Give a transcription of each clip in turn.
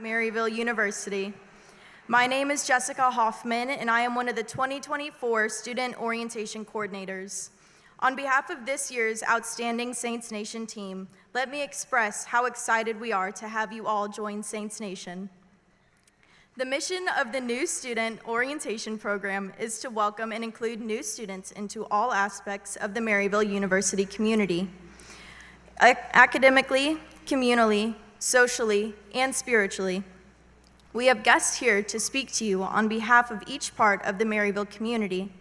Maryville University. My name is Jessica Hoffman, and I am one of the 2024 Student Orientation Coordinators. On behalf of this year's outstanding Saints Nation team, let me express how excited we are to have you all join Saints Nation. The mission of the new Student Orientation Program is to welcome and include new students into all aspects of the Maryville University community, academically, communally, socially, and spiritually. We have guests here to speak to you on behalf of each part of the Maryville community: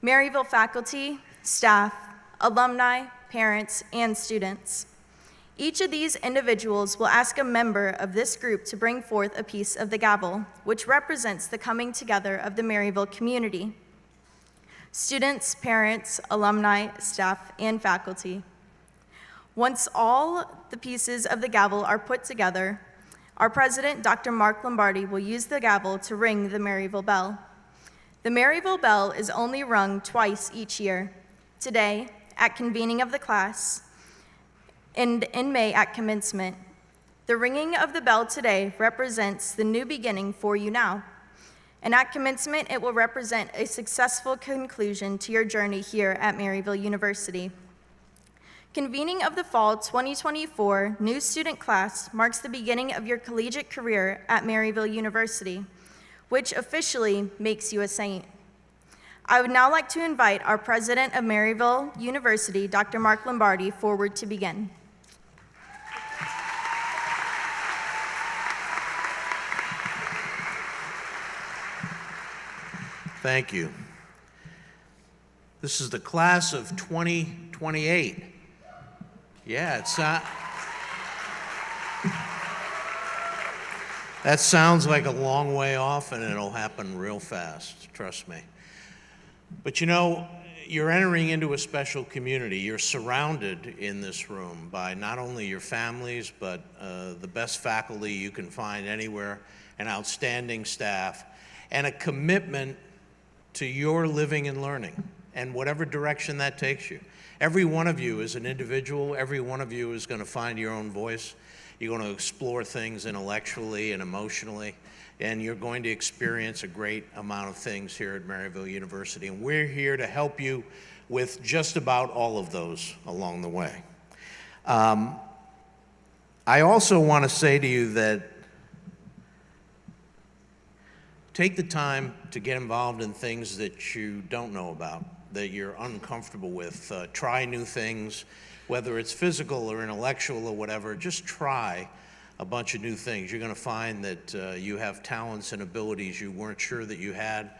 Maryville faculty, staff, alumni, parents, and students. Each of these individuals will ask a member of this group to bring forth a piece of the gavel, which represents the coming together of the Maryville community. Students, parents, alumni, staff, and faculty. Once all the pieces of the gavel are put together, our president, Dr. Mark Lombardi, will use the gavel to ring the Maryville bell. The Maryville bell is only rung twice each year: today at convening of the class, and in May at commencement. The ringing of the bell today represents the new beginning for you now, and at commencement it will represent a successful conclusion to your journey here at Maryville University. Convening of the Fall 2024 new student class marks the beginning of your collegiate career at Maryville University, which officially makes you a Saint. I would now like to invite our president of Maryville University, Dr. Mark Lombardi, forward to begin. Thank you. This is the class of 2028. Yeah, that sounds like a long way off, and it'll happen real fast, trust me. But you know, you're entering into a special community. You're surrounded in this room by not only your families, but the best faculty you can find anywhere, an outstanding staff, and a commitment to your living and learning, and whatever direction that takes you. Every one of you is an individual. Every one of you is going to find your own voice. You're going to explore things intellectually and emotionally, and you're going to experience a great amount of things here at Maryville University, and we're here to help you with just about all of those along the way. I also want to say to you that take the time to get involved in things that you don't know about, that you're uncomfortable with. Try new things, whether it's physical or intellectual or whatever. Just try a bunch of new things. You're going to find that you have talents and abilities you weren't sure that you had,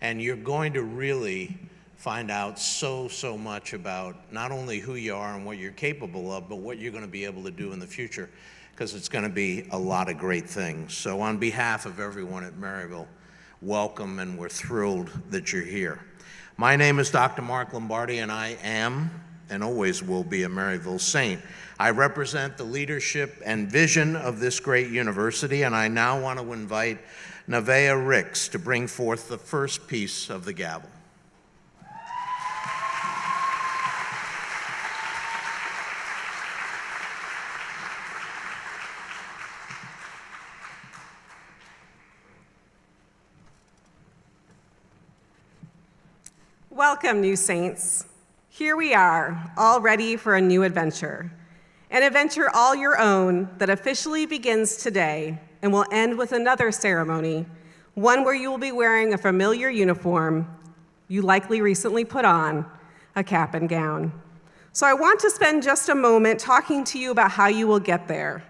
and you're going to really find out so much about not only who you are and what you're capable of, but what you're going to be able to do in the future, because it's going to be a lot of great things. So on behalf of everyone at Maryville, welcome, and we're thrilled that you're here. My name is Dr. Mark Lombardi, and I am and always will be a Maryville Saint. I represent the leadership and vision of this great university, and I now want to invite Nevaeh Ricks to bring forth the first piece of the gavel. Welcome, new Saints. Here we are, all ready for a new adventure. An adventure all your own that officially begins today and will end with another ceremony, one where you will be wearing a familiar uniform you likely recently put on, a cap and gown. So I want to spend just a moment talking to you about how you will get there.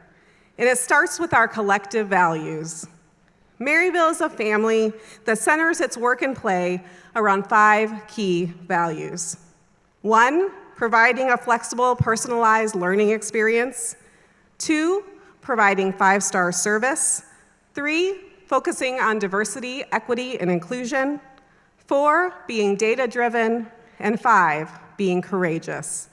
And it starts with our collective values. Maryville is a family that centers its work and play around 5 key values. 1, providing a flexible, personalized learning experience. 2, providing 5-star service. 3, focusing on diversity, equity, and inclusion. 4, being data-driven. And 5, being courageous.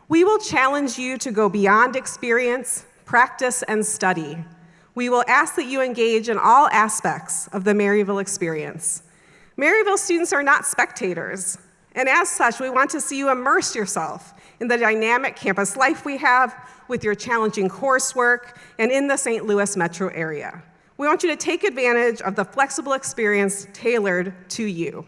We will challenge you to go beyond experience, practice, and study. We will ask that you engage in all aspects of the Maryville experience. Maryville students are not spectators, and as such, we want to see you immerse yourself in the dynamic campus life we have, with your challenging coursework, and in the St. Louis metro area. We want you to take advantage of the flexible experience tailored to you.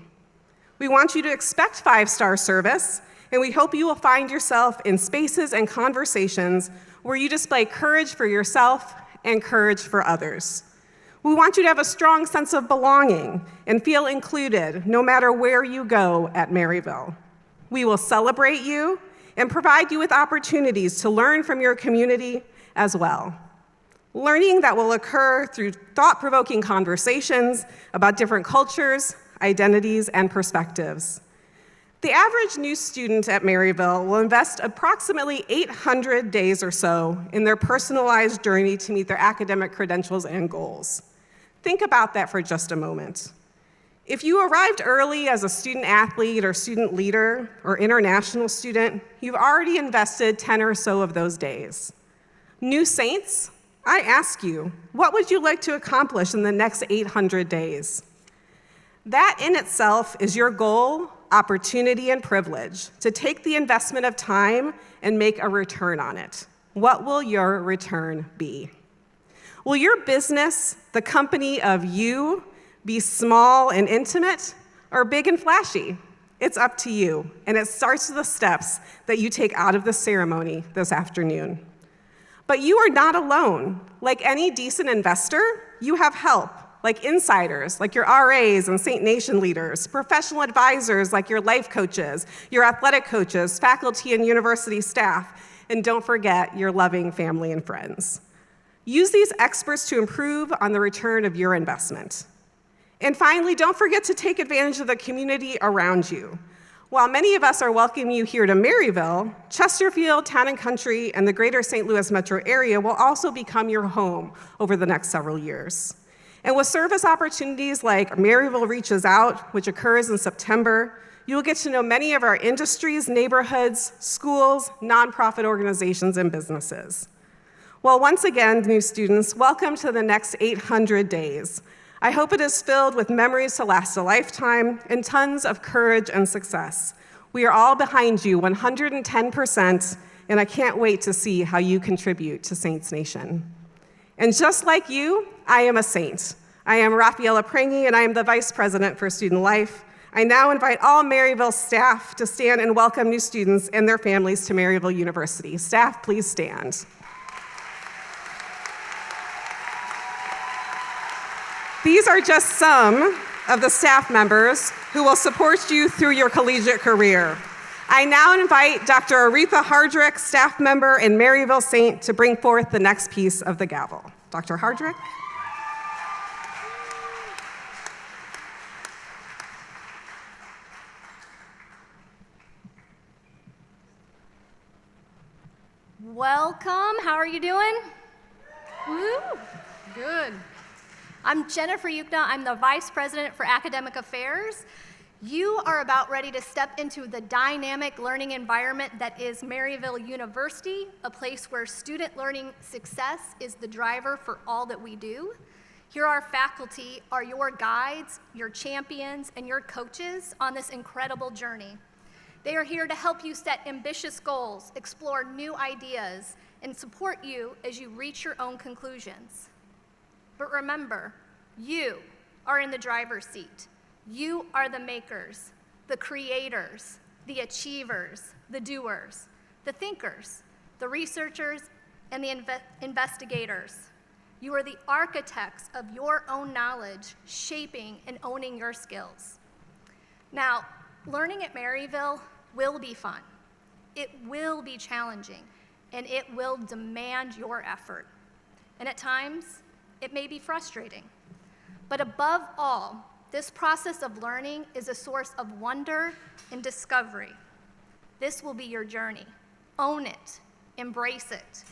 We want you to expect 5-star service, and we hope you will find yourself in spaces and conversations where you display courage for yourself and courage for others. We want you to have a strong sense of belonging and feel included no matter where you go at Maryville. We will celebrate you and provide you with opportunities to learn from your community as well. Learning that will occur through thought-provoking conversations about different cultures, identities, and perspectives. The average new student at Maryville will invest approximately 800 days or so in their personalized journey to meet their academic credentials and goals. Think about that for just a moment. If you arrived early as a student athlete or student leader or international student, you've already invested 10 or so of those days. New saints, I ask you, what would you like to accomplish in the next 800 days? That in itself is your goal, opportunity, and privilege to take the investment of time and make a return on it. What will your return be? Will your business, the company of you, be small and intimate or big and flashy? It's up to you, and it starts with the steps that you take out of the ceremony this afternoon. But you are not alone. Like any decent investor, you have help, like insiders, like your RAs and St. Nation leaders, professional advisors like your life coaches, your athletic coaches, faculty and university staff, and don't forget your loving family and friends. Use these experts to improve on the return of your investment. And finally, don't forget to take advantage of the community around you. While many of us are welcoming you here to Maryville, Chesterfield, Town and Country, and the greater St. Louis metro area will also become your home over the next several years. And with service opportunities like Maryville Reaches Out, which occurs in September, you will get to know many of our industries, neighborhoods, schools, nonprofit organizations, and businesses. Well, once again, new students, welcome to the next 800 days. I hope it is filled with memories to last a lifetime and tons of courage and success. We are all behind you 110%, and I can't wait to see how you contribute to Saints Nation. And just like you, I am a saint. I am Rafaela Prangy, and I am the Vice President for Student Life. I now invite all Maryville staff to stand and welcome new students and their families to Maryville University. Staff, please stand. These are just some of the staff members who will support you through your collegiate career. I now invite Dr. Aretha Hardrick, staff member and Maryville Saint, to bring forth the next piece of the gavel. Dr. Hardrick. Welcome. How are you doing? Woo. Good. I'm Jennifer Yukna. I'm the Vice President for Academic Affairs. You are about ready to step into the dynamic learning environment that is Maryville University, a place where student learning success is the driver for all that we do. Here, our faculty are your guides, your champions, and your coaches on this incredible journey. They are here to help you set ambitious goals, explore new ideas, and support you as you reach your own conclusions. But remember, you are in the driver's seat. You are the makers, the creators, the achievers, the doers, the thinkers, the researchers, and the investigators. You are the architects of your own knowledge, shaping and owning your skills. Now, learning at Maryville will be fun. It will be challenging, and it will demand your effort. And at times, it may be frustrating. But above all, this process of learning is a source of wonder and discovery. This will be your journey. Own it. Embrace it.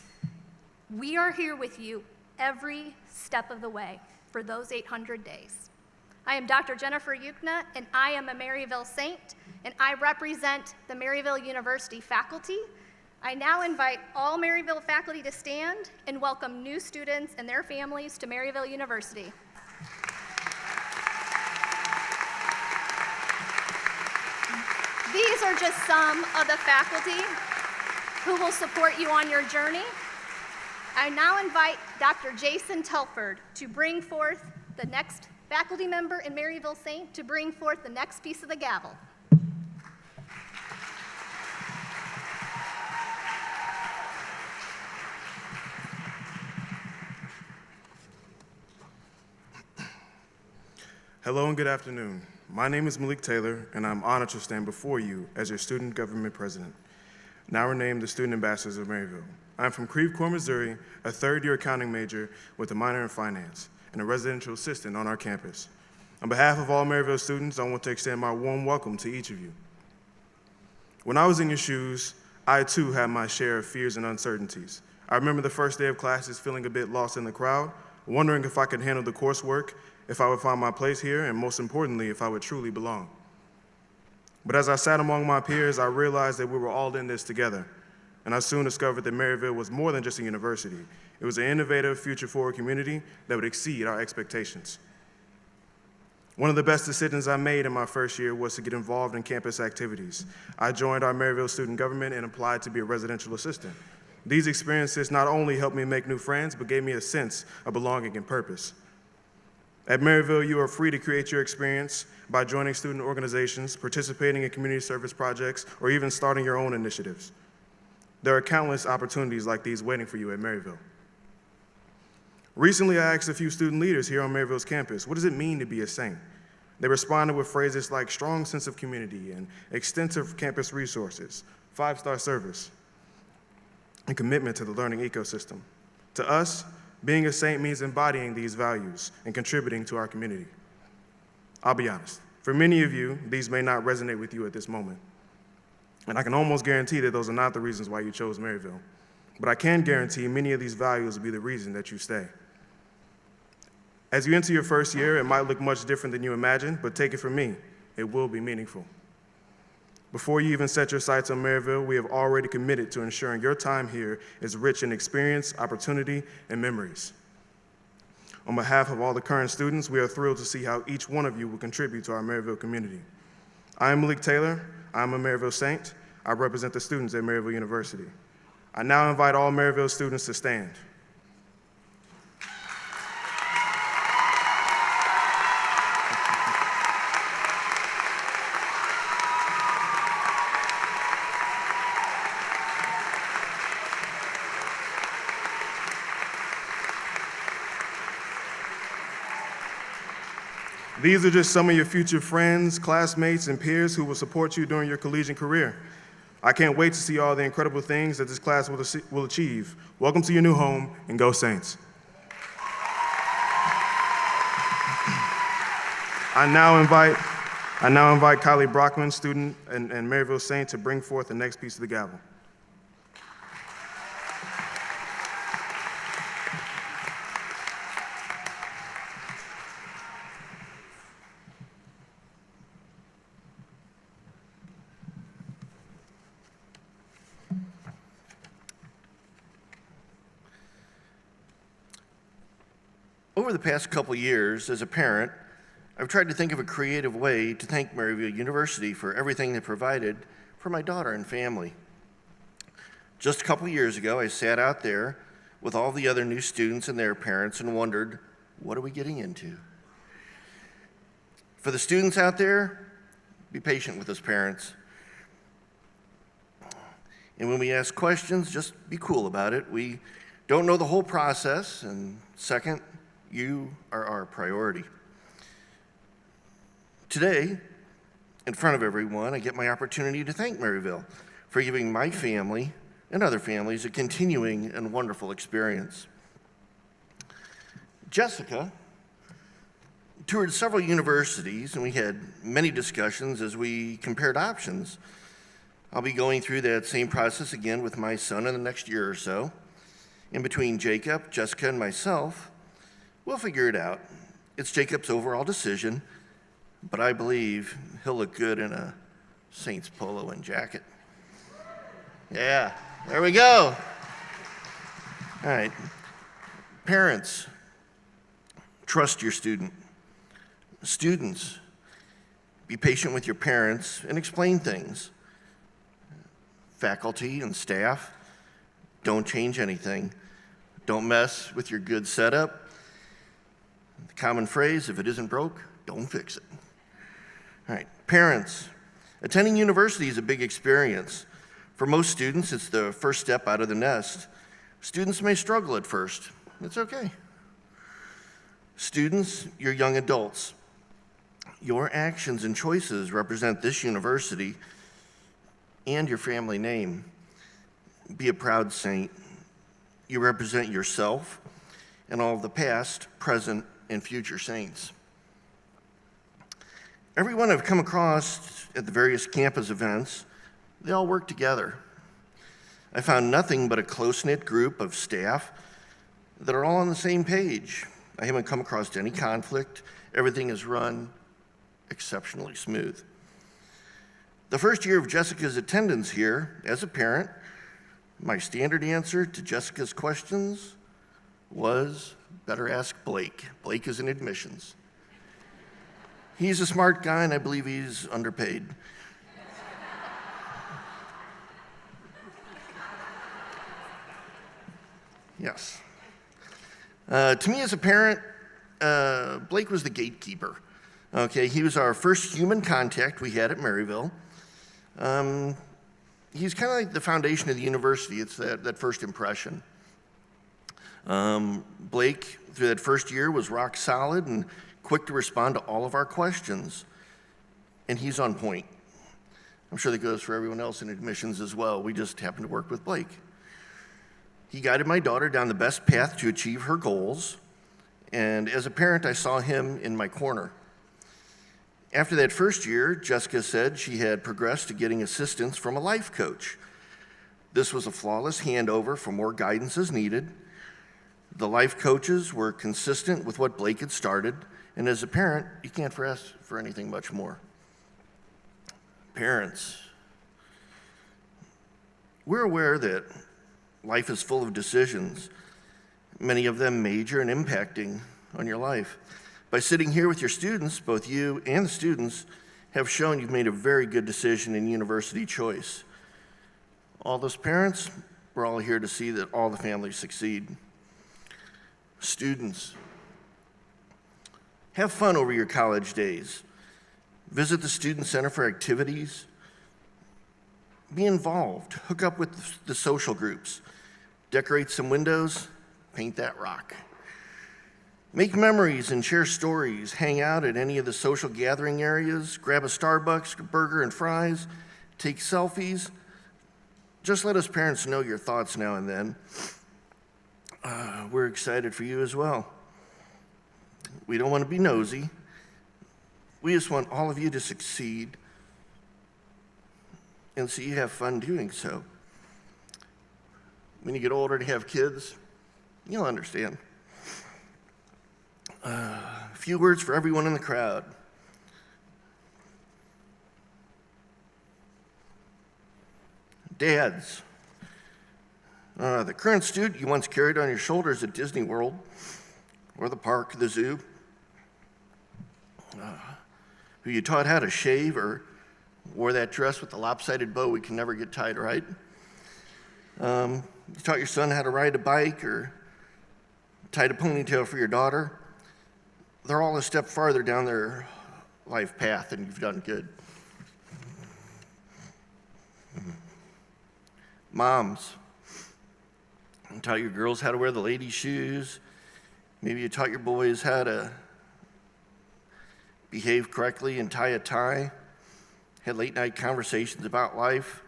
We are here with you every step of the way for those 800 days. I am Dr. Jennifer Yukna, and I am a Maryville Saint, and I represent the Maryville University faculty. I now invite all Maryville faculty to stand and welcome new students and their families to Maryville University. These are just some of the faculty who will support you on your journey. I now invite Dr. Jason Telford to bring forth the next faculty member in Maryville Saint to bring forth the next piece of the gavel. Hello and good afternoon. My name is Malik Taylor, and I'm honored to stand before you as your student government president. Now we're named the Student Ambassadors of Maryville. I'm from Creve Coeur, Missouri, a third-year accounting major with a minor in finance, and a residential assistant on our campus. On behalf of all Maryville students, I want to extend my warm welcome to each of you. When I was in your shoes, I too had my share of fears and uncertainties. I remember the first day of classes feeling a bit lost in the crowd, wondering if I could handle the coursework, if I would find my place here, and most importantly, if I would truly belong. But as I sat among my peers, I realized that we were all in this together, and I soon discovered that Maryville was more than just a university. It was an innovative, future-forward community that would exceed our expectations. One of the best decisions I made in my first year was to get involved in campus activities. I joined our Maryville student government and applied to be a residential assistant. These experiences not only helped me make new friends, but gave me a sense of belonging and purpose. At Maryville, you are free to create your experience by joining student organizations, participating in community service projects, or even starting your own initiatives. There are countless opportunities like these waiting for you at Maryville. Recently, I asked a few student leaders here on Maryville's campus, what does it mean to be a Saint? They responded with phrases like strong sense of community and extensive campus resources, 5-star service, and commitment to the learning ecosystem. To us, being a Saint means embodying these values and contributing to our community. I'll be honest, for many of you, these may not resonate with you at this moment. And I can almost guarantee that those are not the reasons why you chose Maryville. But I can guarantee many of these values will be the reason that you stay. As you enter your first year, it might look much different than you imagined, but take it from me, it will be meaningful. Before you even set your sights on Maryville, we have already committed to ensuring your time here is rich in experience, opportunity, and memories. On behalf of all the current students, we are thrilled to see how each one of you will contribute to our Maryville community. I am Malik Taylor. I'm a Maryville Saint. I represent the students at Maryville University. I now invite all Maryville students to stand. These are just some of your future friends, classmates, and peers who will support you during your collegiate career. I can't wait to see all the incredible things that this class will achieve. Welcome to your new home, and go Saints. I now invite Kylie Brockman, student and Maryville Saint, to bring forth the next piece of the gavel. Over the past couple years, as a parent, I've tried to think of a creative way to thank Maryville University for everything they provided for my daughter and family. Just a couple years ago, I sat out there with all the other new students and their parents and wondered, what are we getting into? For the students out there, be patient with us parents. And when we ask questions, just be cool about it. We don't know the whole process, and second, you are our priority. Today, in front of everyone, I get my opportunity to thank Maryville for giving my family and other families a continuing and wonderful experience. Jessica toured several universities, and we had many discussions as we compared options. I'll be going through that same process again with my son in the next year or so. In between Jacob, Jessica, and myself, we'll figure it out. It's Jacob's overall decision, but I believe he'll look good in a Saints polo and jacket. Yeah, there we go. All right. Parents, trust your student. Students, be patient with your parents and explain things. Faculty and staff, don't change anything. Don't mess with your good setup. The common phrase, if it isn't broke, don't fix it. All right, parents, attending university is a big experience. For most students, it's the first step out of the nest. Students may struggle at first. It's okay. Students, you're young adults. Your actions and choices represent this university and your family name. Be a proud saint. You represent yourself and all of the past, present, and future saints. Everyone I've come across at the various campus events, they all work together. I found nothing but a close-knit group of staff that are all on the same page. I haven't come across any conflict. Everything is run exceptionally smooth. The first year of Jessica's attendance here, as a parent, my standard answer to Jessica's questions was, better ask Blake. Blake is in admissions. He's a smart guy, and I believe he's underpaid. Yes. To me as a parent, Blake was the gatekeeper. Okay, he was our first human contact we had at Maryville. He's kind of like the foundation of the university. It's that first impression. Blake, through that first year, was rock solid and quick to respond to all of our questions. And he's on point. I'm sure that goes for everyone else in admissions as well. We just happen to work with Blake. He guided my daughter down the best path to achieve her goals. And as a parent, I saw him in my corner. After that first year, Jessica said she had progressed to getting assistance from a life coach. This was a flawless handover for more guidance as needed. The life coaches were consistent with what Blake had started, and as a parent, you can't ask for anything much more. Parents, we're aware that life is full of decisions, many of them major and impacting on your life. By sitting here with your students, both you and the students have shown you've made a very good decision in university choice. All those parents, we're all here to see that all the families succeed. Students, have fun over your college days. Visit the Student Center for activities. Be involved. Hook up with the social groups. Decorate some windows. Paint that rock. Make memories and share stories. Hang out at any of the social gathering areas. Grab a Starbucks, a burger and fries. Take selfies. Just let us parents know your thoughts now and then. We're excited for you as well. We don't want to be nosy. We just want all of you to succeed and so you have fun doing so. When you get older and have kids, you'll understand. A few words for everyone in the crowd. Dads, the current student you once carried on your shoulders at Disney World or the park, the zoo, who you taught how to shave or wore that dress with the lopsided bow we can never get tied right. You taught your son how to ride a bike or tied a ponytail for your daughter. They're all a step farther down their life path, and you've done good. Moms, you taught your girls how to wear the ladies' shoes. Maybe you taught your boys how to behave correctly and tie a tie. Had late night conversations about life.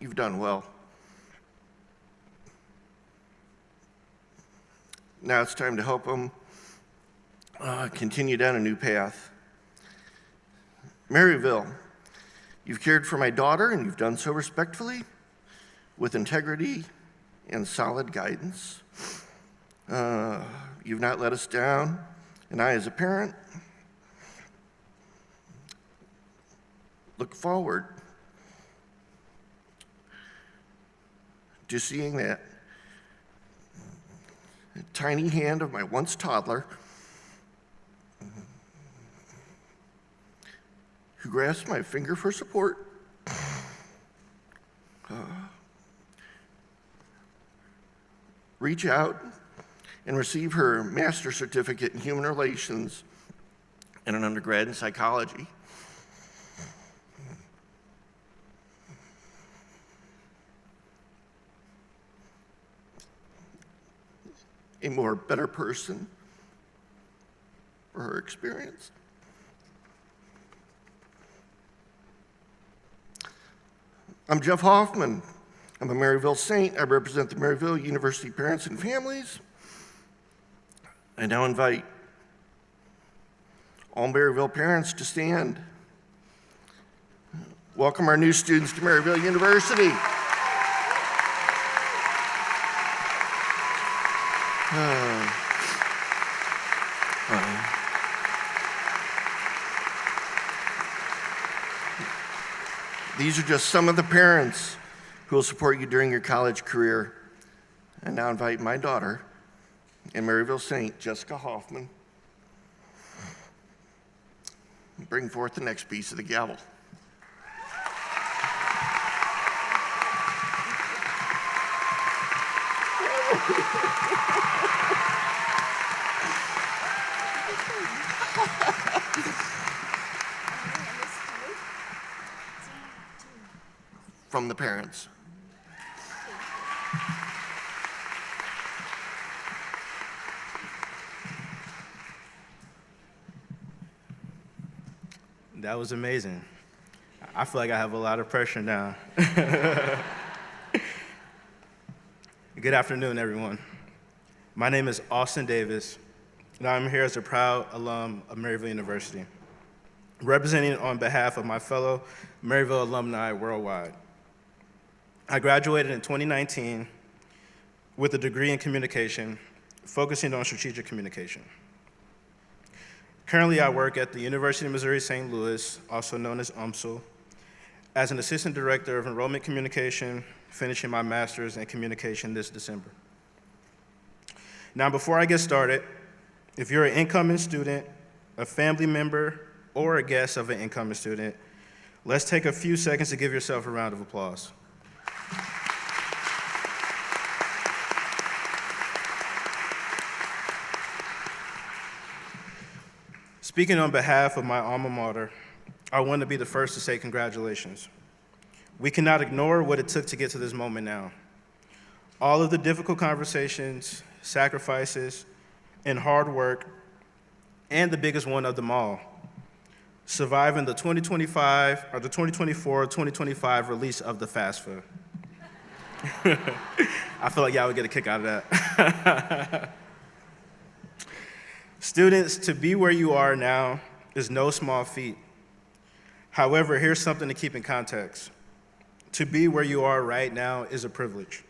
You've done well. Now it's time to help them continue down a new path. Maryville, you've cared for my daughter and you've done so respectfully, with integrity and solid guidance. You've not let us down, and I, as a parent, look forward to seeing that tiny hand of my once toddler who grasps my finger for support reach out and receive her master's certificate in human relations and an undergrad in psychology. A better person for her experience. I'm Jeff Hoffman. I'm a Maryville Saint. I represent the Maryville University parents and families. I now invite all Maryville parents to stand. Welcome our new students to Maryville University. These are just some of the parents who will support you during your college career. I now invite my daughter and Maryville Saint, Jessica Hoffman, bring forth the next piece of the gavel. From the parents. That was amazing. I feel like I have a lot of pressure now. Good afternoon, everyone. My name is Austin Davis, and I'm here as a proud alum of Maryville University, representing on behalf of my fellow Maryville alumni worldwide. I graduated in 2019 with a degree in communication, focusing on strategic communication. Currently, I work at the University of Missouri St. Louis, also known as UMSL, as an assistant director of enrollment communication, finishing my master's in communication this December. Now, before I get started, if you're an incoming student, a family member, or a guest of an incoming student, let's take a few seconds to give yourself a round of applause. Speaking on behalf of my alma mater, I want to be the first to say congratulations. We cannot ignore what it took to get to this moment now. All of the difficult conversations, sacrifices, and hard work, and the biggest one of them all, surviving the 2025 or the 2024-2025 release of the FAFSA. I feel like y'all would get a kick out of that. Students, to be where you are now is no small feat. However, here's something to keep in context. To be where you are right now is a privilege.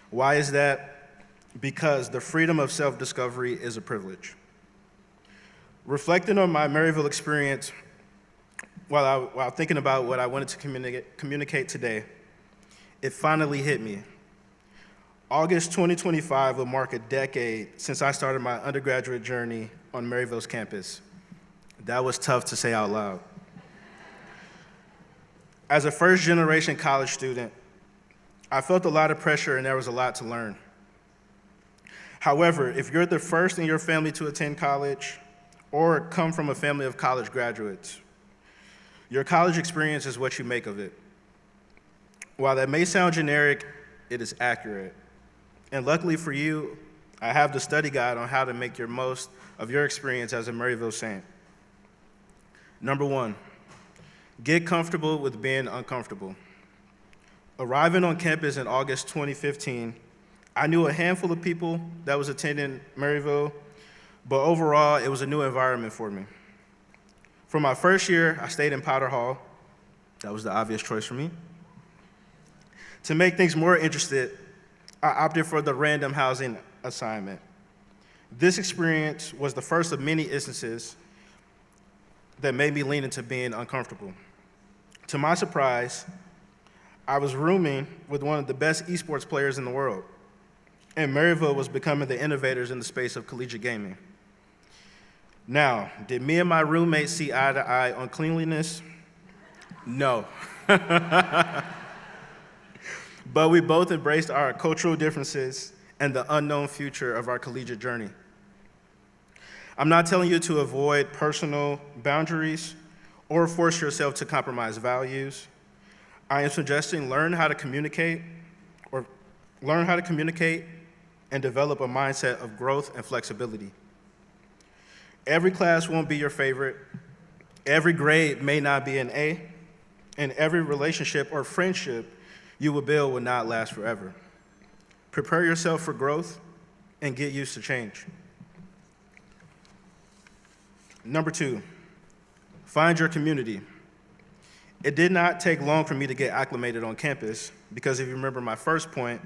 Why is that? Because the freedom of self-discovery is a privilege. Reflecting on my Maryville experience while thinking about what I wanted to communicate today, it finally hit me. August 2025 will mark a decade since I started my undergraduate journey on Maryville's campus. That was tough to say out loud. As a first-generation college student, I felt a lot of pressure and there was a lot to learn. However, if you're the first in your family to attend college or come from a family of college graduates, your college experience is what you make of it. While that may sound generic, it is accurate. And luckily for you, I have the study guide on how to make your most of your experience as a Maryville Saint. Number one, get comfortable with being uncomfortable. Arriving on campus in August 2015, I knew a handful of people that was attending Maryville, but overall, it was a new environment for me. For my first year, I stayed in Potter Hall. That was the obvious choice for me. To make things more interesting, I opted for the random housing assignment. This experience was the first of many instances that made me lean into being uncomfortable. To my surprise, I was rooming with one of the best esports players in the world, and Maryville was becoming the innovators in the space of collegiate gaming. Now, did me and my roommate see eye to eye on cleanliness? No. But we both embraced our cultural differences and the unknown future of our collegiate journey. I'm not telling you to avoid personal boundaries or force yourself to compromise values. I am suggesting learn how to communicate and develop a mindset of growth and flexibility. Every class won't be your favorite. Every grade may not be an A, and every relationship or friendship you will build will not last forever. Prepare yourself for growth and get used to change. Number 2, find your community. It did not take long for me to get acclimated on campus because if you remember my first point,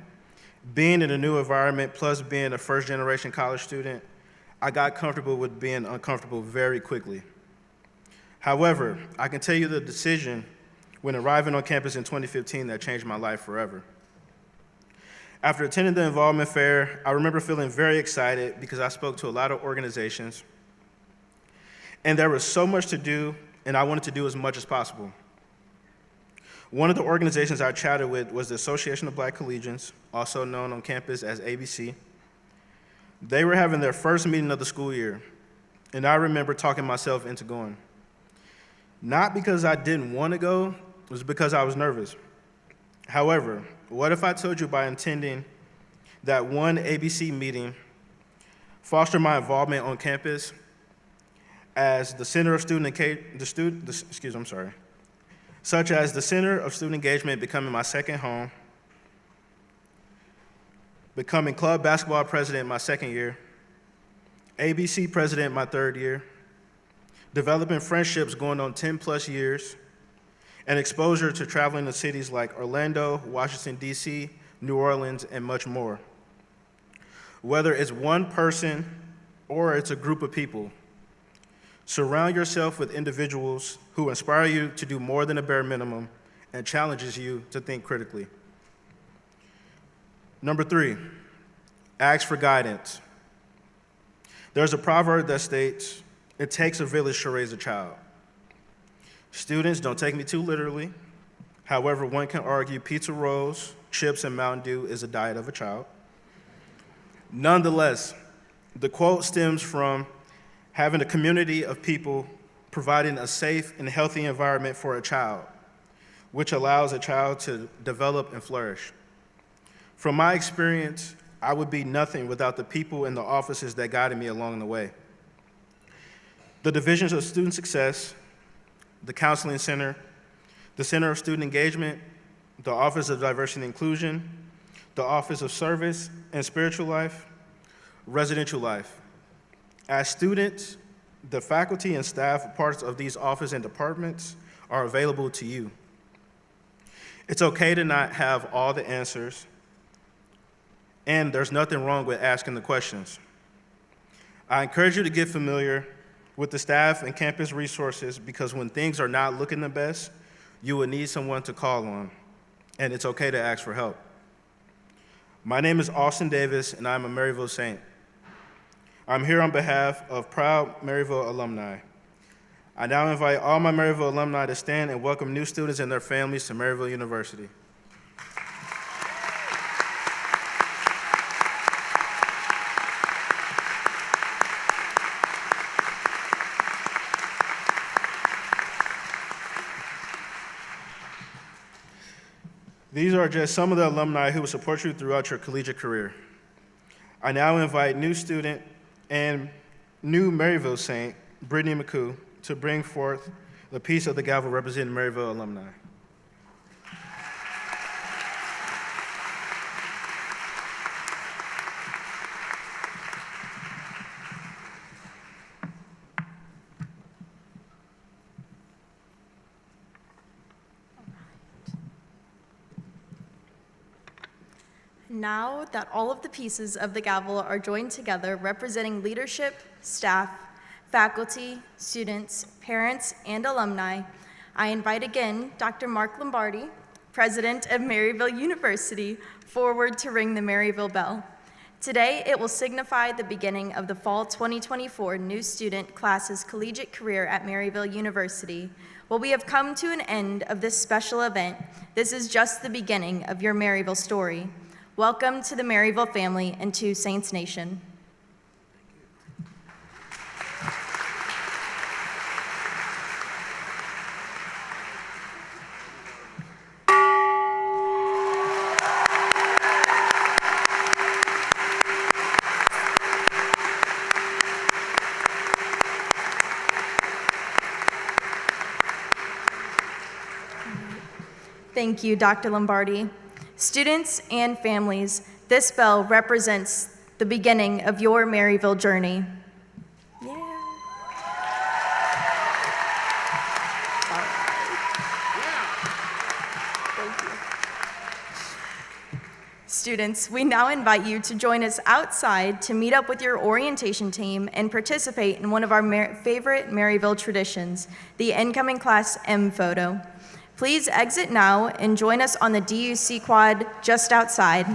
being in a new environment plus being a first-generation college student, I got comfortable with being uncomfortable very quickly. However, I can tell you the decision when arriving on campus in 2015 that changed my life forever. After attending the involvement fair, I remember feeling very excited because I spoke to a lot of organizations, and there was so much to do, and I wanted to do as much as possible. One of the organizations I chatted with was the Association of Black Collegians, also known on campus as ABC. They were having their first meeting of the school year, and I remember talking myself into going. Not because I didn't want to go, it was because I was nervous. However, what if I told you by attending that one ABC meeting fostered my involvement on campus as the Center of Student Engagement, such as the Center of Student Engagement becoming my second home, becoming club basketball president my second year, ABC president my third year, developing friendships going on 10 plus years, and exposure to traveling to cities like Orlando, Washington, D.C., New Orleans, and much more. Whether it's one person or it's a group of people, surround yourself with individuals who inspire you to do more than a bare minimum and challenges you to think critically. Number 3, ask for guidance. There's a proverb that states, "It takes a village to raise a child." Students, don't take me too literally. However, one can argue pizza rolls, chips, and Mountain Dew is a diet of a child. Nonetheless, the quote stems from having a community of people providing a safe and healthy environment for a child, which allows a child to develop and flourish. From my experience, I would be nothing without the people in the offices that guided me along the way. The divisions of student success, the Counseling Center, the Center of Student Engagement, the Office of Diversity and Inclusion, the Office of Service and Spiritual Life, Residential Life. As students, the faculty and staff parts of these offices and departments are available to you. It's okay to not have all the answers, and there's nothing wrong with asking the questions. I encourage you to get familiar with the staff and campus resources because when things are not looking the best, you will need someone to call on, and it's okay to ask for help. My name is Austin Davis, and I'm a Maryville Saint. I'm here on behalf of proud Maryville alumni. I now invite all my Maryville alumni to stand and welcome new students and their families to Maryville University. These are just some of the alumni who will support you throughout your collegiate career. I now invite new student and new Maryville Saint, Brittany McCoo, to bring forth the piece of the gavel representing Maryville alumni. Now that all of the pieces of the gavel are joined together representing leadership, staff, faculty, students, parents, and alumni, I invite again Dr. Mark Lombardi, President of Maryville University, forward to ring the Maryville bell. Today, it will signify the beginning of the fall 2024 new student class's collegiate career at Maryville University. While we have come to an end of this special event, this is just the beginning of your Maryville story. Welcome to the Maryville family and to Saints Nation. Thank you, Dr. Lombardi. Students and families, this bell represents the beginning of your Maryville journey. Yeah. Thank you. Students, we now invite you to join us outside to meet up with your orientation team and participate in one of our favorite Maryville traditions, the incoming Class M photo. Please exit now and join us on the DUC quad just outside.